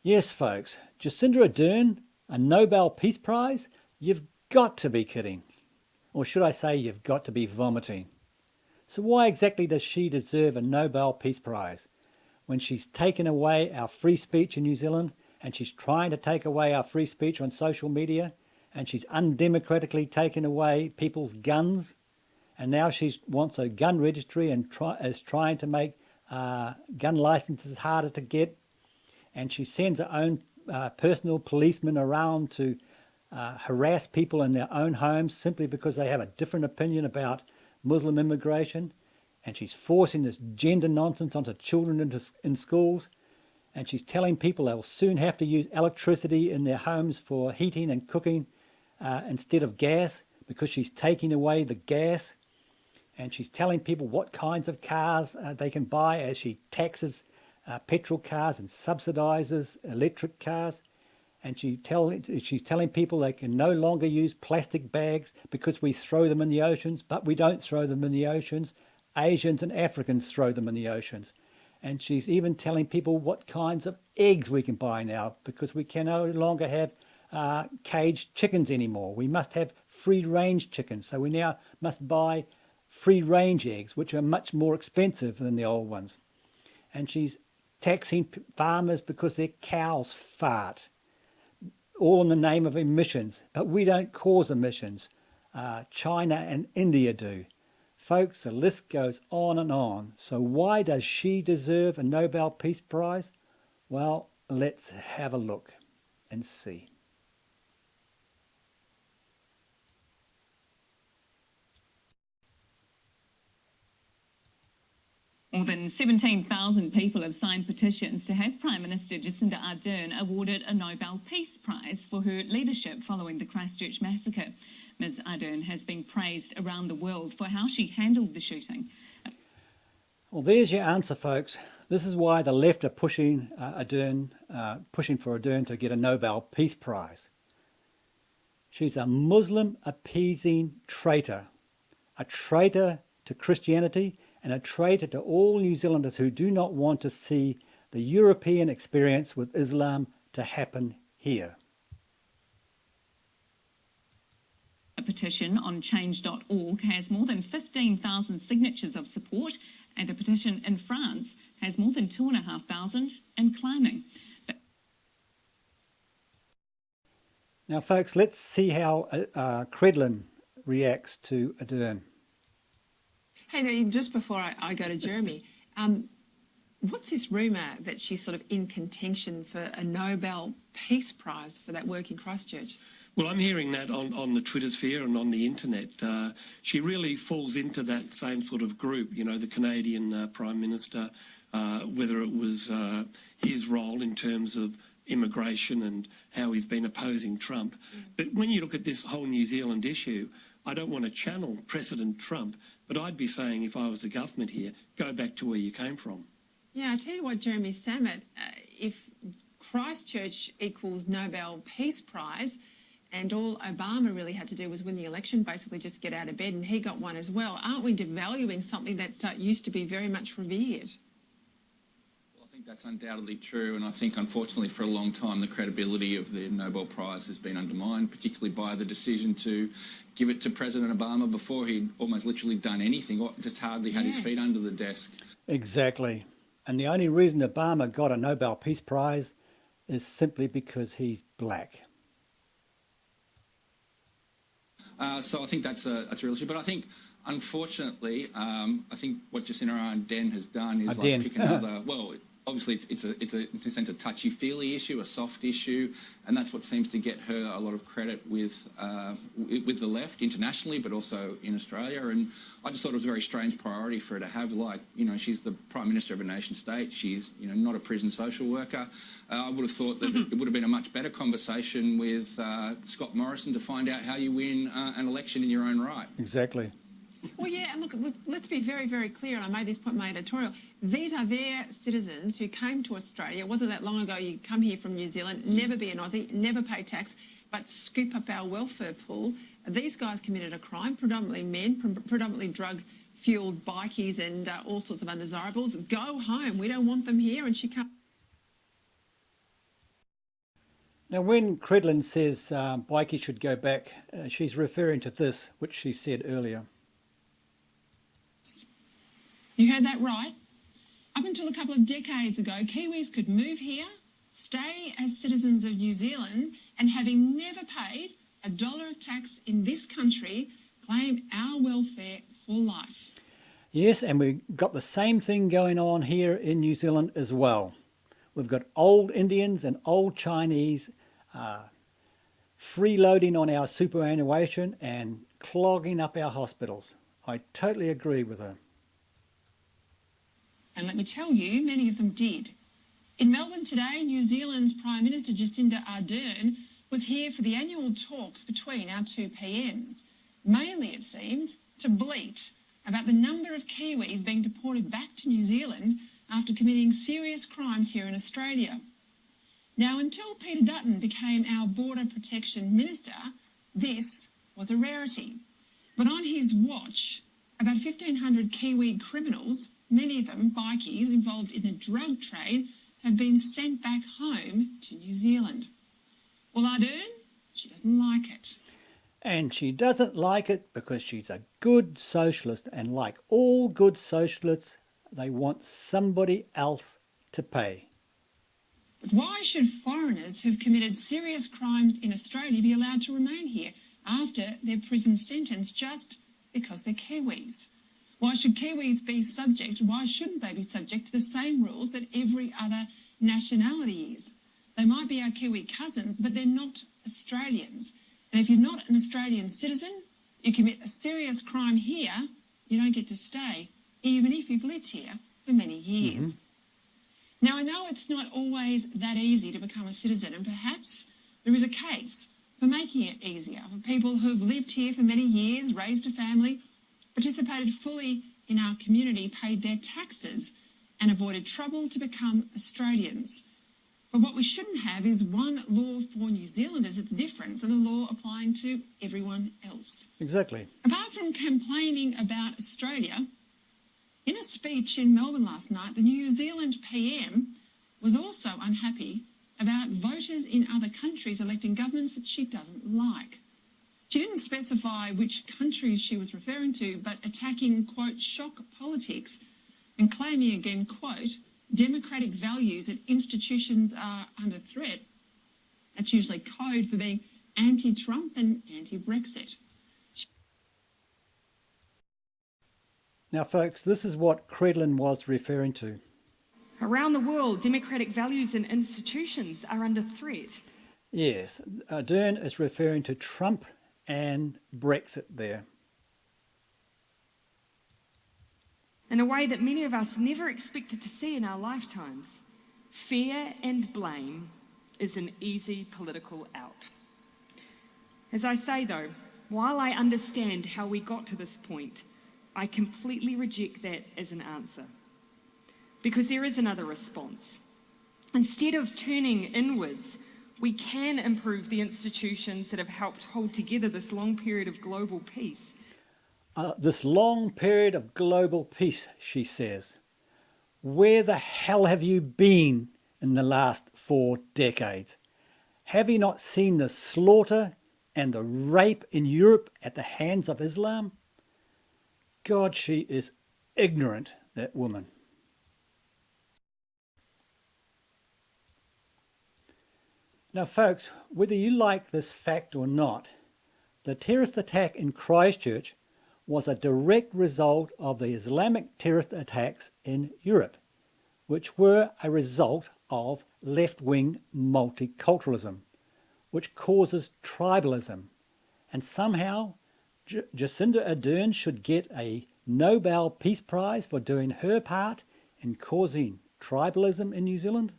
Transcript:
Yes, folks, Jacinda Ardern, a Nobel Peace Prize? You've got to be kidding. Or should I say, you've got to be vomiting. So why exactly does she deserve a Nobel Peace Prize? When she's taken away our free speech in New Zealand, and she's trying to take away our free speech on social media, and she's undemocratically taken away people's guns, and now she wants a gun registry and is trying to make gun licenses harder to get, and she sends her own personal policemen around to harass people in their own homes simply because they have a different opinion about Muslim immigration, and she's forcing this gender nonsense onto children in schools, and she's telling people they'll soon have to use electricity in their homes for heating and cooking instead of gas because she's taking away the gas, and she's telling people what kinds of cars they can buy as she taxes petrol cars and subsidises electric cars. And she's telling people they can no longer use plastic bags because we throw them in the oceans, but we don't throw them in the oceans. Asians and Africans throw them in the oceans. And she's even telling people what kinds of eggs we can buy now because we can no longer have caged chickens anymore. We must have free-range chickens. So we now must buy free-range eggs, which are much more expensive than the old ones. And she's taxing farmers because their cows fart, all in the name of emissions. But we don't cause emissions. China and India do. Folks, the list goes on and on. So why does she deserve a Nobel Peace Prize? Well, let's have a look and see. More than 17,000 people have signed petitions to have Prime Minister Jacinda Ardern awarded a Nobel Peace Prize for her leadership following the Christchurch massacre. Ms Ardern has been praised around the world for how she handled the shooting. Well, there's your answer, folks. This is why the left are pushing pushing for Ardern to get a Nobel Peace Prize. She's a Muslim appeasing traitor, a traitor to Christianity, and a traitor to all New Zealanders who do not want to see the European experience with Islam to happen here. A petition on change.org has more than 15,000 signatures of support, and a petition in France has more than 2,500 and climbing. Now, folks, let's see how Cridland reacts to Ardern. Hey, now, just before I go to Jeremy, what's this rumour that she's sort of in contention for a Nobel Peace Prize for that work in Christchurch? Well, I'm hearing that on the Twitter sphere and on the internet. She really falls into that same sort of group, you know, the Canadian Prime Minister, whether it was his role in terms of immigration and how he's been opposing Trump. But when you look at this whole New Zealand issue, I don't want to channel President Trump, but I'd be saying, if I was the government here, go back to where you came from. Yeah, I tell you what, Jeremy Samet, if Christchurch equals Nobel Peace Prize, and all Obama really had to do was win the election, basically just get out of bed, and he got one as well, aren't we devaluing something that used to be very much revered? Well, I think that's undoubtedly true, and I think, unfortunately, for a long time, the credibility of the Nobel Prize has been undermined, particularly by the decision to give it to President Obama before he'd almost literally done anything, or just hardly had his feet under the desk. Exactly. And the only reason Obama got a Nobel Peace Prize is simply because he's black. So I think that's a real issue. But I think, unfortunately, I think what Jacinda Ardern has done is like pick another. Well, obviously, it's in a sense a touchy-feely issue, a soft issue, and that's what seems to get her a lot of credit with the left internationally, but also in Australia. And I just thought it was a very strange priority for her to have. Like, you know, she's the Prime Minister of a nation state. She's, you know, not a prison social worker. I would have thought that it would have been a much better conversation with Scott Morrison to find out how you win an election in your own right. Exactly. Well, yeah, and look, let's be very, very clear, and I made this point in my editorial. These are their citizens who came to Australia. It wasn't that long ago you come here from New Zealand, never be an Aussie, never pay tax, but scoop up our welfare pool. These guys committed a crime, predominantly men, predominantly drug-fueled bikies and all sorts of undesirables. Go home. We don't want them here, and she can't. Now, when Cridland says bikie should go back, she's referring to this, which she said earlier. You heard that right. Up until a couple of decades ago, Kiwis could move here, stay as citizens of New Zealand, and having never paid $1 of tax in this country, claim our welfare for life. Yes, and we've got the same thing going on here in New Zealand as well. We've got old Indians and old Chinese freeloading on our superannuation and clogging up our hospitals. I totally agree with her. And let me tell you, many of them did. In Melbourne today, New Zealand's Prime Minister Jacinda Ardern was here for the annual talks between our two PMs, mainly, it seems, to bleat about the number of Kiwis being deported back to New Zealand after committing serious crimes here in Australia. Now, until Peter Dutton became our Border Protection Minister, this was a rarity. But on his watch, about 1,500 Kiwi criminals, many of them bikies involved in the drug trade, have been sent back home to New Zealand. Well, Ardern, she doesn't like it. And she doesn't like it because she's a good socialist, and like all good socialists, they want somebody else to pay. But why should foreigners who've committed serious crimes in Australia be allowed to remain here after their prison sentence just because they're Kiwis? Why shouldn't they be subject to the same rules that every other nationality is? They might be our Kiwi cousins, but they're not Australians. And if you're not an Australian citizen, you commit a serious crime here, you don't get to stay, even if you've lived here for many years. Now, I know it's not always that easy to become a citizen, and perhaps there is a case for making it easier for people who've lived here for many years, raised a family, participated fully in our community, paid their taxes, and avoided trouble to become Australians. But what we shouldn't have is one law for New Zealanders that's different from the law applying to everyone else. Exactly. Apart from complaining about Australia, in a speech in Melbourne last night, the New Zealand PM was also unhappy about voters in other countries electing governments that she doesn't like. She didn't specify which countries she was referring to, but attacking, quote, shock politics and claiming again, quote, democratic values and institutions are under threat. That's usually code for being anti-Trump and anti-Brexit. Now, folks, this is what Cridland was referring to. Around the world, democratic values and institutions are under threat. Yes, Ardern is referring to Trump and Brexit there. In a way that many of us never expected to see in our lifetimes, fear and blame is an easy political out. As I say though, while I understand how we got to this point, I completely reject that as an answer. Because there is another response. Instead of turning inwards, we can improve the institutions that have helped hold together this long period of global peace. This long period of global peace, she says. Where the hell have you been in the last 4 decades? Have you not seen the slaughter and the rape in Europe at the hands of Islam? God, she is ignorant, that woman. Now, folks, whether you like this fact or not, the terrorist attack in Christchurch was a direct result of the Islamic terrorist attacks in Europe, which were a result of left-wing multiculturalism, which causes tribalism. And somehow, Jacinda Ardern should get a Nobel Peace Prize for doing her part in causing tribalism in New Zealand.